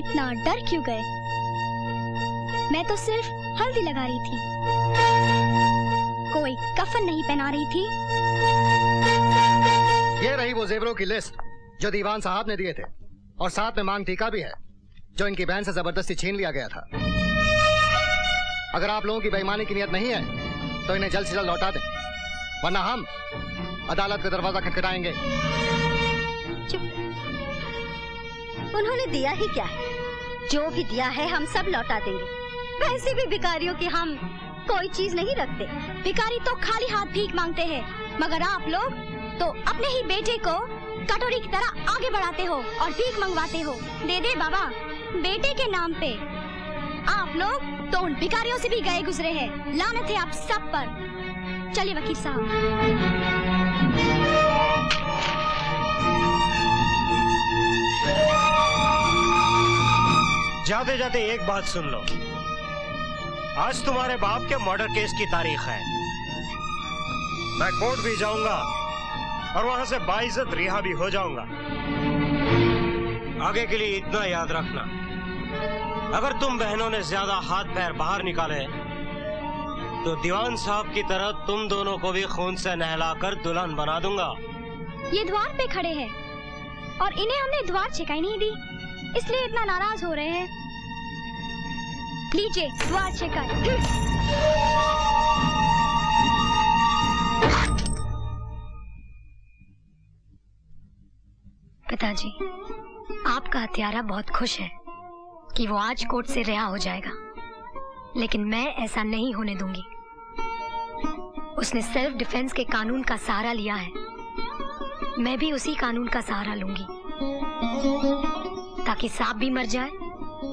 इतना डर क्यों गए? मैं तो सिर्फ हल्दी लगा रही थी, कोई कफन नहीं पहना रही थी। ये रही वो जेवरों की लिस्ट जो दीवान साहब ने दिए थे, और साथ में मांग टीका भी है जो इनकी बहन से जबरदस्ती छीन लिया गया था। अगर आप लोगों की बेईमानी की नियत नहीं है तो इन्हें जल्द से जल्द लौटा दें, वरना हम अदालत का दरवाजा खटखटाएंगे। चुप। उन्होंने दिया ही क्या है? जो भी दिया है हम सब लौटा देंगे। वैसे भी भिखारियों की हम कोई चीज नहीं रखते। भिखारी तो खाली हाथ भीख मांगते हैं, मगर आप लोग तो अपने ही बेटे को कटोरी की तरह आगे बढ़ाते हो और भीख मंगवाते हो। दे दे बाबा, बेटे के नाम पे। आप लोग तो उन भिखारियों से भी गए गुजरे हैं। लानत है आप सब पर। चलिए वकील साहब। जाते जाते एक बात सुन लो, आज तुम्हारे बाप के मर्डर केस की तारीख है। मैं कोर्ट भी जाऊंगा और वहां से बाइज्जत रिहा भी हो जाऊंगा। आगे के लिए इतना याद रखना, अगर तुम बहनों ने ज्यादा हाथ पैर बाहर निकाले तो दीवान साहब की तरह तुम दोनों को भी खून से नहलाकर दुल्हन बना दूंगा। ये द्वार पे खड़े हैं और इन्हें हमने द्वार छिकाई नहीं दी, इसलिए इतना नाराज हो रहे हैं। लीजिए द्वार छिकाई। पिताजी, आपका हत्यारा बहुत खुश है कि वो आज कोर्ट से रिहा हो जाएगा, लेकिन मैं ऐसा नहीं होने दूंगी। उसने सेल्फ डिफेंस के कानून का सहारा लिया है, मैं भी उसी कानून का सहारा लूंगी, ताकि सांप भी मर जाए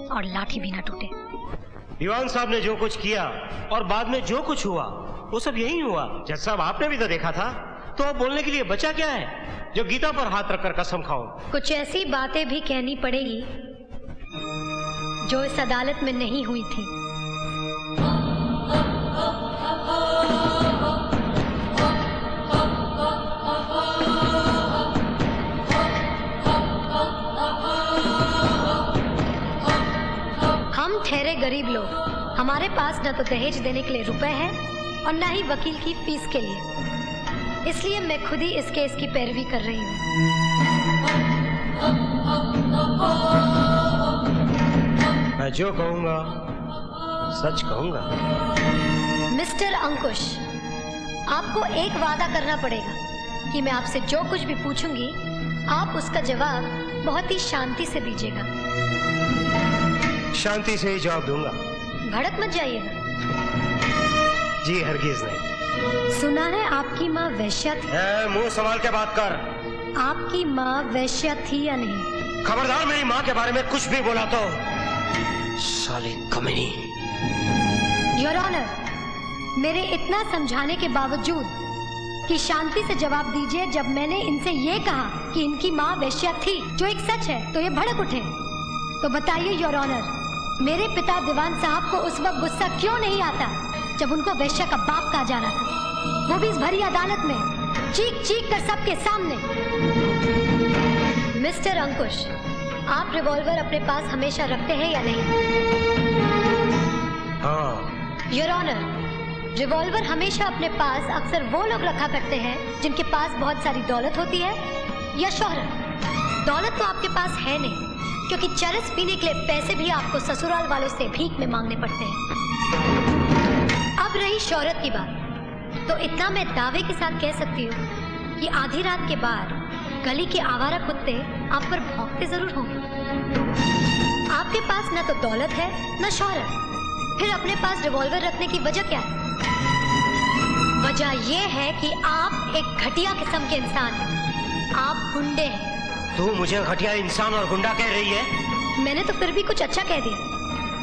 और लाठी भी ना टूटे। दीवान साहब ने जो कुछ किया और बाद में जो कुछ हुआ वो सब यही हुआ। जज साहब, आपने भी तो देखा था, तो अब बोलने के लिए बचा क्या है जो गीता पर हाथ रखकर कसम खाऊं? कुछ ऐसी बातें भी कहनी पड़ेगी जो इस अदालत में नहीं हुई थी। हम ठहरे गरीब लोग, हमारे पास न तो दहेज देने के लिए रुपए हैं और न ही वकील की फीस के लिए, इसलिए मैं खुद ही इस केस की पैरवी कर रही हूँ। मैं जो कहूंगा सच कहूंगा। मिस्टर अंकुश, आपको एक वादा करना पड़ेगा कि मैं आपसे जो कुछ भी पूछूंगी आप उसका जवाब बहुत ही शांति से दीजिएगा। शांति से ही जवाब दूंगा। भड़क मत जाइएगा। जी हरगिज नहीं। सुना है आपकी माँ वेश्या थी। मुंह संभाल के बात कर। आपकी माँ वेश्या थी या नहीं? खबरदार मेरी माँ के बारे में कुछ भी बोला तो साली कमीनी। योर ऑनर, मेरे इतना समझाने के बावजूद कि शांति से जवाब दीजिए, जब मैंने इनसे ये कहा कि इनकी माँ वेश्या थी, जो एक सच है, तो ये भड़क उठे। तो बताइए योर ऑनर, मेरे पिता दीवान साहब को उस वक्त गुस्सा क्यों नहीं आता जब उनको वेश्या का बाप कहा जा रहा था, वो भी इस भरी अदालत में, चीख चीख कर सबके सामने। मिस्टर अंकुश, आप रिवॉल्वर अपने पास हमेशा रखते हैं या नहीं? हाँ। योर ऑनर, रिवॉल्वर हमेशा अपने पास अक्सर वो लोग रखा करते हैं जिनके पास बहुत सारी दौलत होती है या शोहरत। दौलत तो आपके पास है नहीं, क्योंकि चरस पीने के लिए पैसे भी आपको ससुराल वालों से भीख में मांगने पड़ते हैं। अब रही शोहरत की बात, तो इतना मैं दावे के साथ कह सकती हूँ कि आधी रात के बाद गली के आवारा कुत्ते आप पर भौंकते जरूर होंगे। आपके पास न तो दौलत है न शोहरत, फिर अपने पास रिवॉल्वर रखने की वजह क्या है? वजह यह है कि आप एक घटिया किस्म के इंसान हैं। आप गुंडे हैं। तू मुझे घटिया इंसान और गुंडा कह रही है? मैंने तो फिर भी कुछ अच्छा कह दिया।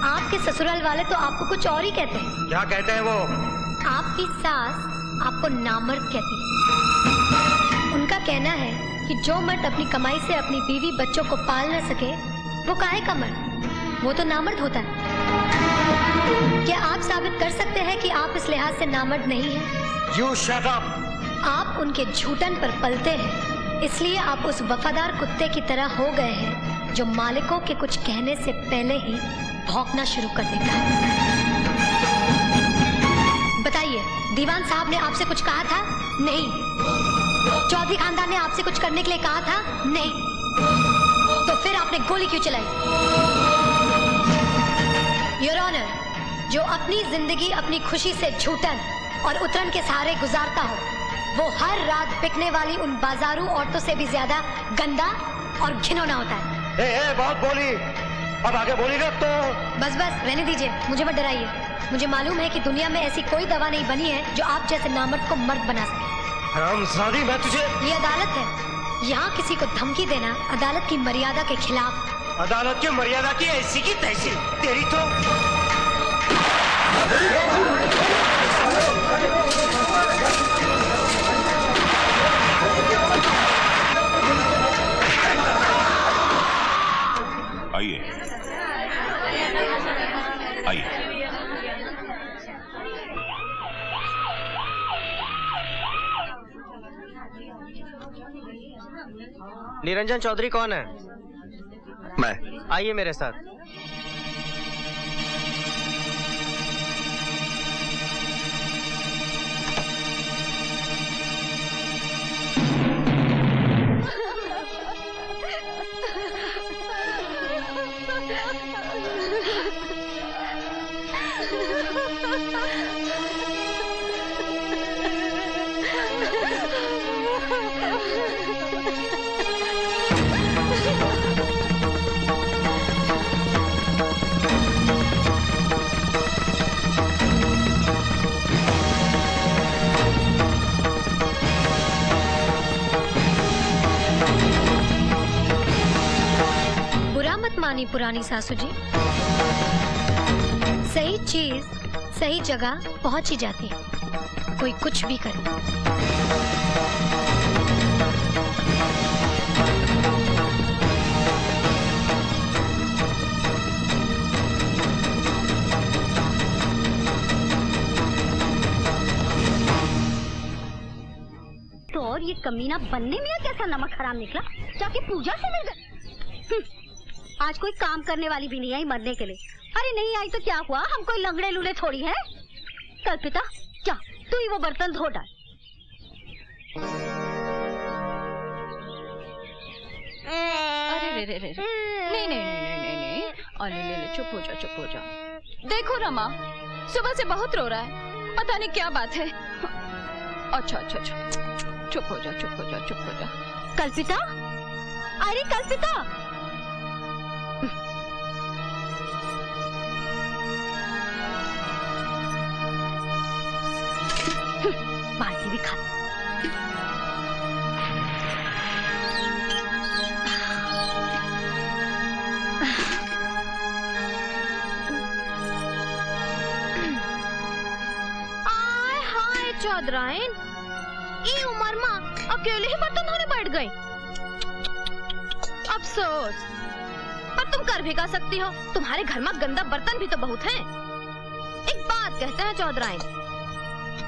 आपके ससुराल वाले तो आपको कुछ और ही कहते हैं। क्या कहते हैं वो? आपकी सास आपको नामर्द कहती है। उनका कहना है कि जो मर्द अपनी कमाई से अपनी बीवी बच्चों को पाल न सके वो काहे का मर्द, वो तो नामर्द होता है। क्या आप साबित कर सकते हैं कि आप इस लिहाज से नामर्द नहीं हैं? You shut up! आप उनके झूठन पर पलते हैं, इसलिए आप उस वफादार कुत्ते की तरह हो गए हैं जो मालिकों के कुछ कहने से पहले ही भौंकना शुरू कर देता है। बताइए, दीवान साहब ने आपसे कुछ कहा था? नहीं। चौधरी खानदान ने आपसे कुछ करने के लिए कहा था? नहीं। तो फिर आपने गोली क्यों चलाई? योर ऑनर, जो अपनी जिंदगी अपनी खुशी से झूठन और उतरन के सहारे गुजारता हो, वो हर रात बिकने वाली उन बाजारू औरतों से भी ज्यादा गंदा और घिनौना होता है। बहुत बोली, अब आगे बोली ना तो। बस रहने दीजिए, मुझे मत डराइए। मुझे मालूम है कि दुनिया में ऐसी कोई दवा नहीं बनी है जो आप जैसे नामर्द को मर्द बना सके। हरामजादी, मैं तुझे। ये अदालत है, यहाँ किसी को धमकी देना अदालत की मर्यादा के खिलाफ। अदालत की मर्यादा की ऐसी की तैसी, तेरी तो। आइए आइए। निरंजन चौधरी कौन है? मैं। आइए मेरे साथ। मानी पुरानी सासू जी, सही चीज सही जगह पहुंच ही जाती है, कोई कुछ भी करे। तो और ये कमीना बनने में कैसा नमक हराम निकला, जाके पूजा से मिल गए। आज कोई काम करने वाली भी नहीं आई मरने के लिए। अरे नहीं आई तो क्या हुआ, हम कोई लंगड़े लूले थोड़ी है। कल्पिता, क्या तू ही वो बर्तन धो डाल। अरे रे नहीं नहीं नहीं नहीं नहीं नहीं, अरे ले चुप हो जा चुप हो जा। देखो रमा, सुबह से बहुत रो रहा है, पता नहीं क्या बात है। अच्छा अच्छा अच्छा, चुप हो जा चुप हो जा चुप हो जा। कल्पिता, अरे कल्पिता, बाल्टी भी खा। आय हाय चौधराइन, ई उम्र में अकेले ही बर्तन धोने बैठ गए। अफसोस, पर तुम कर भी क्या सकती हो, तुम्हारे घर में गंदा बर्तन भी तो बहुत हैं। एक बात कहते हैं चौधराइन,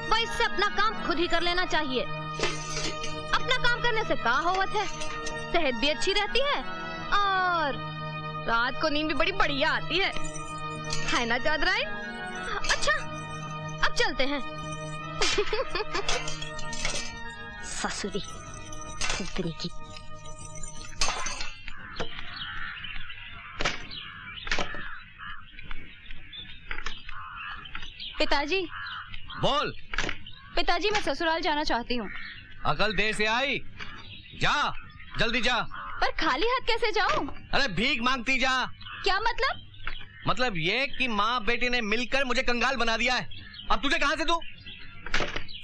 वैसे अपना काम खुद ही कर लेना चाहिए। अपना काम करने से क्या होवत है, सेहत भी अच्छी रहती है और रात को नींद भी बड़ी बढ़िया आती है ना चौधराइन? अच्छा, अब चलते हैं। ससुरी उतरी की। पिताजी। बोल। पिताजी, मैं ससुराल जाना चाहती हूँ। अकल देर से आई, जा जल्दी जा। पर खाली हाथ कैसे जाऊँ? अरे भीख मांगती जा। क्या मतलब? मतलब ये कि माँ बेटी ने मिलकर मुझे कंगाल बना दिया है। अब तुझे कहाँ से दूं?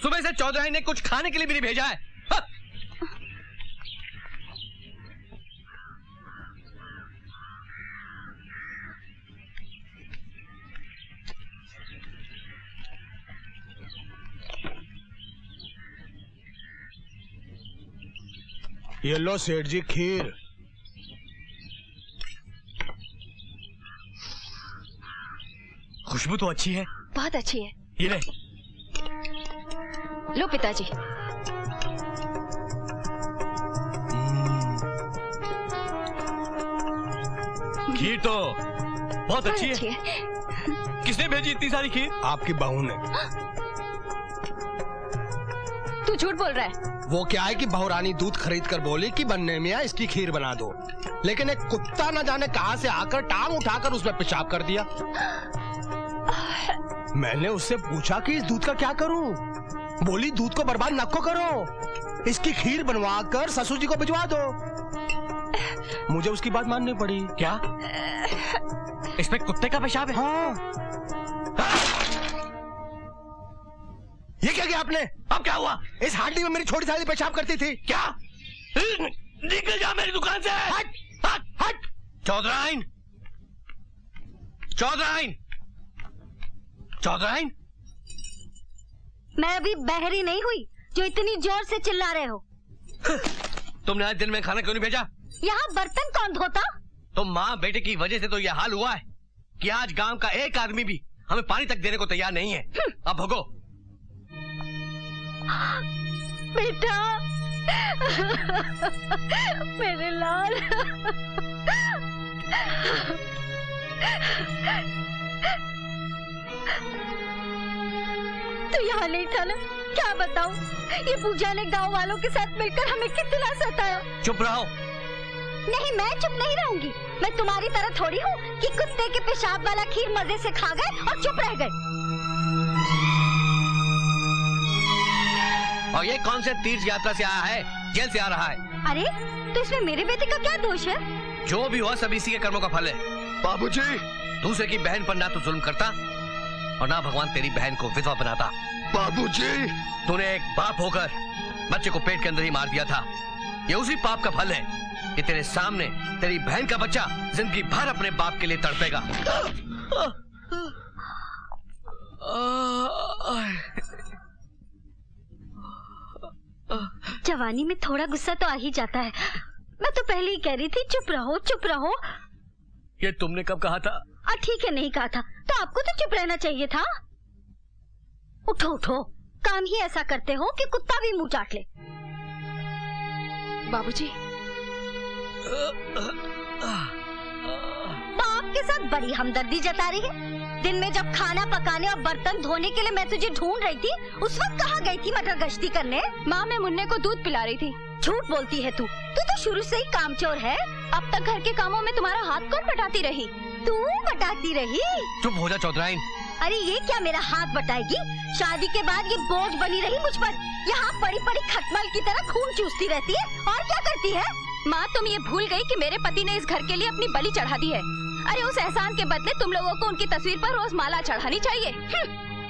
सुबह से चौधरी ने कुछ खाने के लिए भी नहीं भेजा है। ये लो सेठ जी खीर। खुशबू तो अच्छी है। बहुत अच्छी है। ये ले। लो पिताजी। खीर तो बहुत अच्छी है। किसने भेजी इतनी सारी खीर? आपकी बहू ने। तू झूठ बोल रहा है। वो क्या है कि बहुरानी दूध खरीद कर बोली कि बनने में इसकी खीर बना दो, लेकिन एक कुत्ता न जाने कहां से आकर टांग उठाकर उसमें पेशाब कर दिया। मैंने उससे पूछा कि इस दूध का क्या करूं? बोली दूध को बर्बाद न करो, इसकी खीर बनवा कर ससुर जी को भिजवा दो। मुझे उसकी बात माननी पड़ी। क्या इसमें कुत्ते का पेशाब है? हाँ। ये क्या किया आपने? अब क्या हुआ? इस हांडी में मेरी छोटी साली पेशाब करती थी। क्या? निकल जा मेरी दुकान से। हट हट हट। चौधराइन, चौधराइन, चौधराइन। मैं अभी बहरी नहीं हुई जो इतनी जोर से चिल्ला रहे हो। तुमने आज दिन में खाना क्यों नहीं भेजा? यहाँ बर्तन कौन धोता? तो माँ बेटे की वजह से तो यह हाल हुआ है कि आज गांव का एक आदमी भी हमें पानी तक देने को तैयार नहीं है। अब भोगो। बेटा, मेरे लाल। तू यहाँ नहीं था ना? क्या बताऊं, ये पूजा ने गांव वालों के साथ मिलकर हमें कितना सताया। चुप रहो। नहीं, मैं चुप नहीं रहूंगी। मैं तुम्हारी तरह थोड़ी हूँ कि कुत्ते के पेशाब वाला खीर मजे से खा गए और चुप रह गए। और ये कौन से तीर्थ यात्रा से आया है? जेल से आ रहा है। अरे तो इसमें मेरे बेटे का क्या दोष है? जो भी हुआ सब इसी के कर्मों का फल है। बाबूजी, दूसरे की बहन पर ना तो जुल्म करता और ना भगवान तेरी बहन को विधवा बनाता। बाबूजी, तूने एक बाप होकर बच्चे को पेट के अंदर ही मार दिया था। ये उसी पाप का फल है कि तेरे सामने तेरी बहन का बच्चा जिंदगी भर अपने बाप के लिए तड़पेगा। जवानी में थोड़ा गुस्सा तो आ ही जाता है। मैं तो पहले ही कह रही थी चुप रहो चुप रहो। ये तुमने कब कहा था? ठीक है, नहीं कहा था तो आपको तो चुप रहना चाहिए था। उठो उठो, काम ही ऐसा करते हो कि कुत्ता भी मुंह चाट ले। बाबूजी, बाप के साथ बड़ी हमदर्दी जता रही है। दिन में जब खाना पकाने और बर्तन धोने के लिए मैं तुझे ढूंढ रही थी, उस वक्त कहाँ गई थी मटर गश्ती करने? माँ, मैं मुन्ने को दूध पिला रही थी। झूठ बोलती है तू तो शुरू से ही कामचोर है। अब तक घर के कामों में तुम्हारा हाथ कौन बटाती रही? तू बटाती रही? चुप हो जा चौधराइन। अरे ये क्या मेरा हाथ बटाएगी? शादी के बाद ये बोझ बनी रही मुझ पर। यहाँ पड़ी पड़ी खटमल की तरह खून चूसती रहती है और क्या करती है? माँ, तुम ये भूल गई कि मेरे पति ने इस घर के लिए अपनी बलि चढ़ा दी है। अरे उस एहसान के बदले तुम लोगों को उनकी तस्वीर पर रोज माला चढ़ानी चाहिए।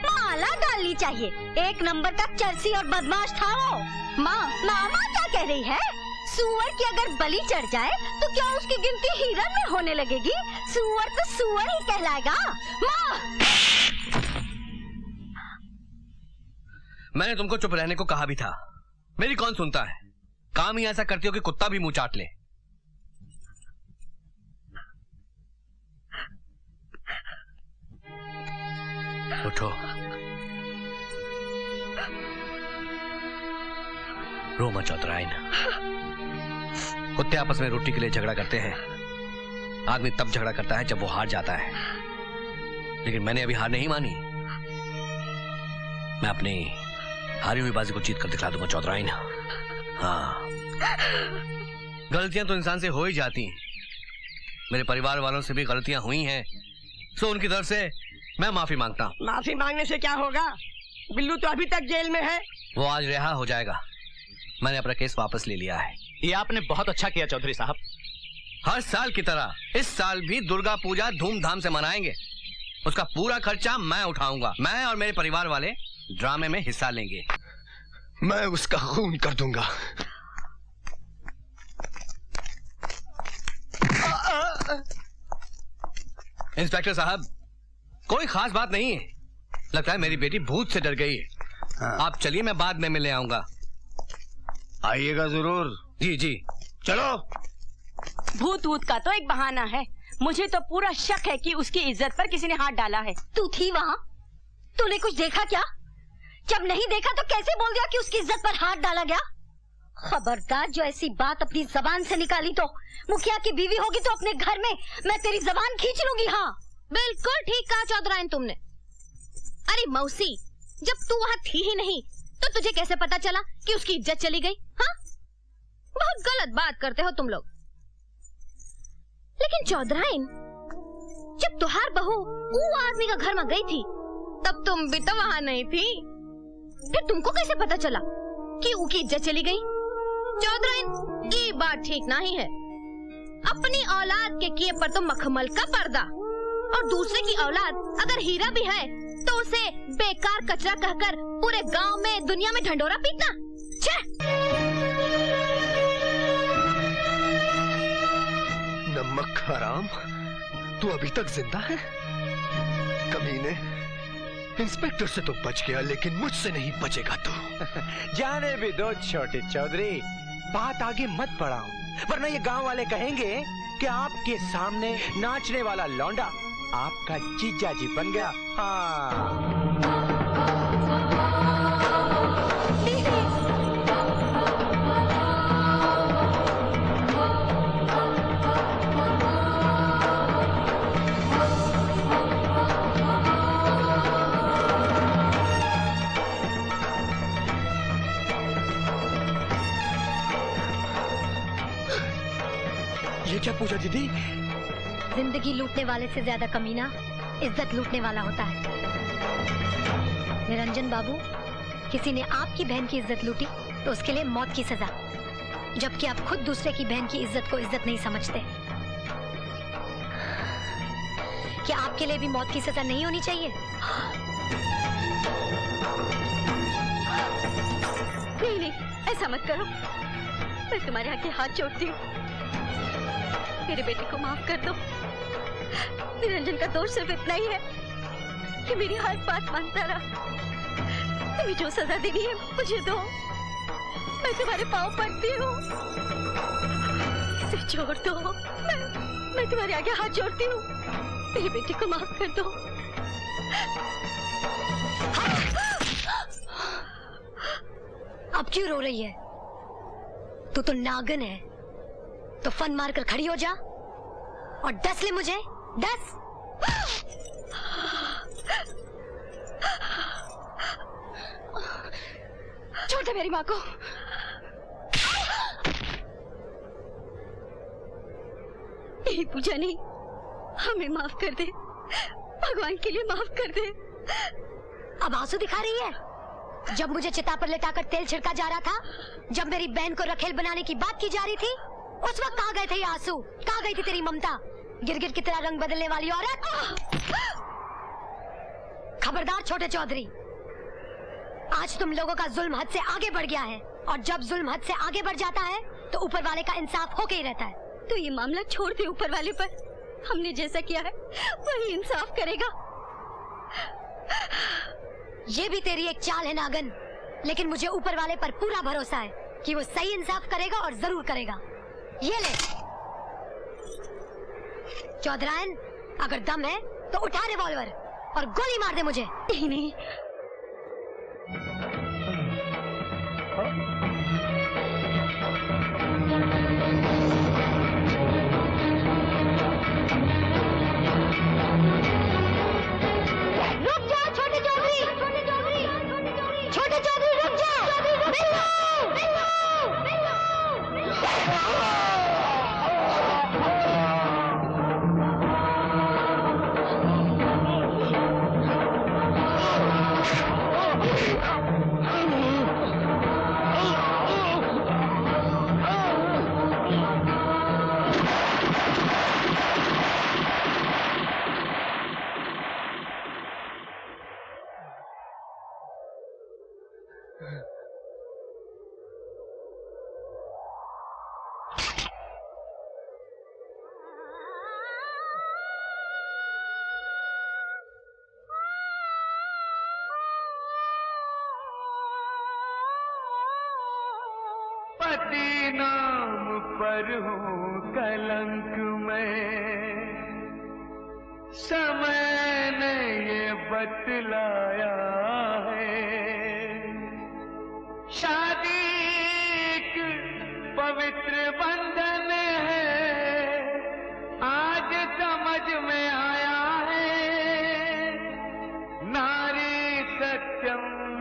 माला डालनी चाहिए। एक नंबर का चरसी और बदमाश था वो। मामा क्या कह रही है? सुअर की अगर बलि चढ़ जाए तो क्या उसकी गिनती हिरन में होने लगेगी? सुअर तो सुअर ही कहलाएगा। माँ, मैंने तुमको चुप रहने को कहा भी था। मेरी कौन सुनता है? काम ही ऐसा करती हो कि कुत्ता भी मुंह चाट ले। उठो, रो मत चौधराइन। कुत्ते आपस में रोटी के लिए झगड़ा करते हैं। आदमी तब झगड़ा करता है जब वो हार जाता है, लेकिन मैंने अभी हार नहीं मानी। मैं अपनी हारी हुई बाजी को जीत कर दिखला दूंगा चौधराइन। हाँ, गलतियां तो इंसान से हो ही जाती हैं। मेरे परिवार वालों से भी गलतियां हुई हैं, तो उनकी तरफ से मैं माफी मांगता हूँ। माफी मांगने से क्या होगा? बिल्लू तो अभी तक जेल में है। वो आज रिहा हो जाएगा। मैंने अपना केस वापस ले लिया है। ये आपने बहुत अच्छा किया चौधरी साहब। हर साल की तरह इस साल भी दुर्गा पूजा धूमधाम से मनाएंगे। उसका पूरा खर्चा मैं उठाऊंगा। मैं और मेरे परिवार वाले ड्रामे में हिस्सा लेंगे। मैं उसका खून कर दूंगा। इंस्पेक्टर साहब, कोई खास बात नहीं है। लगता है मेरी बेटी भूत से डर गई है। हाँ। आप चलिए, मैं बाद में मिलने आऊंगा। आइएगा जरूर। जी जी, चलो। भूत वूत का तो एक बहाना है। मुझे तो पूरा शक है कि उसकी इज्जत पर किसी ने हाथ डाला है। तू थी वहाँ? तूने कुछ देखा क्या? जब नहीं देखा तो कैसे बोल दिया कि उसकी इज्जत पर हाथ डाला गया? खबरदार, जो ऐसी बात अपनी जबान से निकाली तो मुखिया की बीवी होगी तो अपने घर में मैं तेरी जबान खींच लूंगी। हाँ बिल्कुल ठीक कहा चौधराइन तुमने। अरे मौसी, जब तू वहाँ थी ही नहीं तो तुझे कैसे पता चला कि उसकी इज्जत चली गई? हाँ, बहुत गलत बात करते हो तुम लोग। लेकिन चौधराइन, जब तुहार बहू वो आदमी का घर में गई थी तब तुम भी तो वहाँ नहीं थी। फिर तुमको कैसे पता चला कि उसकी इज्जत चली गई? चौधराइन, ये बात ठीक नहीं है। अपनी औलाद के किए पर तो मखमल का पर्दा, और दूसरे की औलाद अगर हीरा भी है तो उसे बेकार कचरा कहकर पूरे गांव में, दुनिया में ढंढोरा पीटना। नमक हराम, तू अभी तक जिंदा है? कमीने, इंस्पेक्टर से तो बच गया लेकिन मुझसे नहीं बचेगा तू। जाने भी दो छोटे चौधरी, बात आगे मत बढ़ाओ, वरना ये गांव वाले कहेंगे कि आपके सामने नाचने वाला लौंडा आपका जीजा जी बन गया। हाँ। ये क्या पूछा दीदी? जिंदगी लूटने वाले से ज्यादा कमीना इज्जत लूटने वाला होता है। निरंजन बाबू, किसी ने आपकी बहन की इज्जत लूटी तो उसके लिए मौत की सजा, जबकि आप खुद दूसरे की बहन की इज्जत को इज्जत नहीं समझते। क्या आपके लिए भी मौत की सजा नहीं होनी चाहिए? नहीं नहीं, ऐसा मत करो। मैं तुम्हारे आगे हाथ जोड़ती हूँ, मेरे बेटे को माफ कर दो। निरंजन का दोष सिर्फ इतना ही है कि मेरी हर बात मानता रहा। तुम्हें जो सजा देनी है मुझे दो, मैं तुम्हारे पाँव पड़ती हूँ, इसे छोड़ दो। मैं तुम्हारे आगे हाथ जोड़ती हूँ, मेरे बेटे को माफ कर दो। अब क्यों रो रही है? तू तो नागन है, तो फन मार कर खड़ी हो जा और डस ले मुझे, डस। छोड़ दे मेरी माँ को। नहीं पूजा, नहीं, हमें माफ कर दे, भगवान के लिए माफ कर दे। अब आंसू दिखा रही है? जब मुझे चिता पर लेटाकर तेल छिड़का जा रहा था, जब मेरी बहन को रखेल बनाने की बात की जा रही थी, उस वक्त कहाँ गए थे ये आंसू? कहाँ गई थी तेरी ममता? गिरगिट की तरह रंग बदलने वाली औरत। खबरदार छोटे चौधरी, आज तुम लोगों का जुल्म हद से आगे बढ़ गया है, और जब जुल्म हद से आगे बढ़ जाता है तो ऊपर वाले का इंसाफ होके ही रहता है। तो ये मामला छोड़ दे ऊपर वाले पर, हमने जैसा किया है वही इंसाफ करेगा। ये भी तेरी एक चाल है नागन, लेकिन मुझे ऊपर वाले पर पूरा भरोसा है कि वो सही इंसाफ करेगा, और जरूर करेगा। ये ले चौधरायन, अगर दम है तो उठा रिवॉल्वर और गोली मार दे मुझे। नहीं नहीं, रुक जा छोटे चौधरी, छोटे चौधरी रुक जा। पति नाम पर हूँ कलंक में, समय ने ये बतलाया है। शादी एक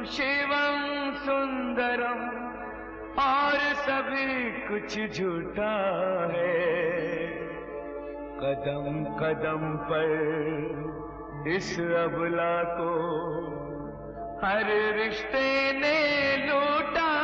शिवम सुंदरम और सभी कुछ झूठा है। कदम कदम पर इस अबला को हर रिश्ते ने लूटा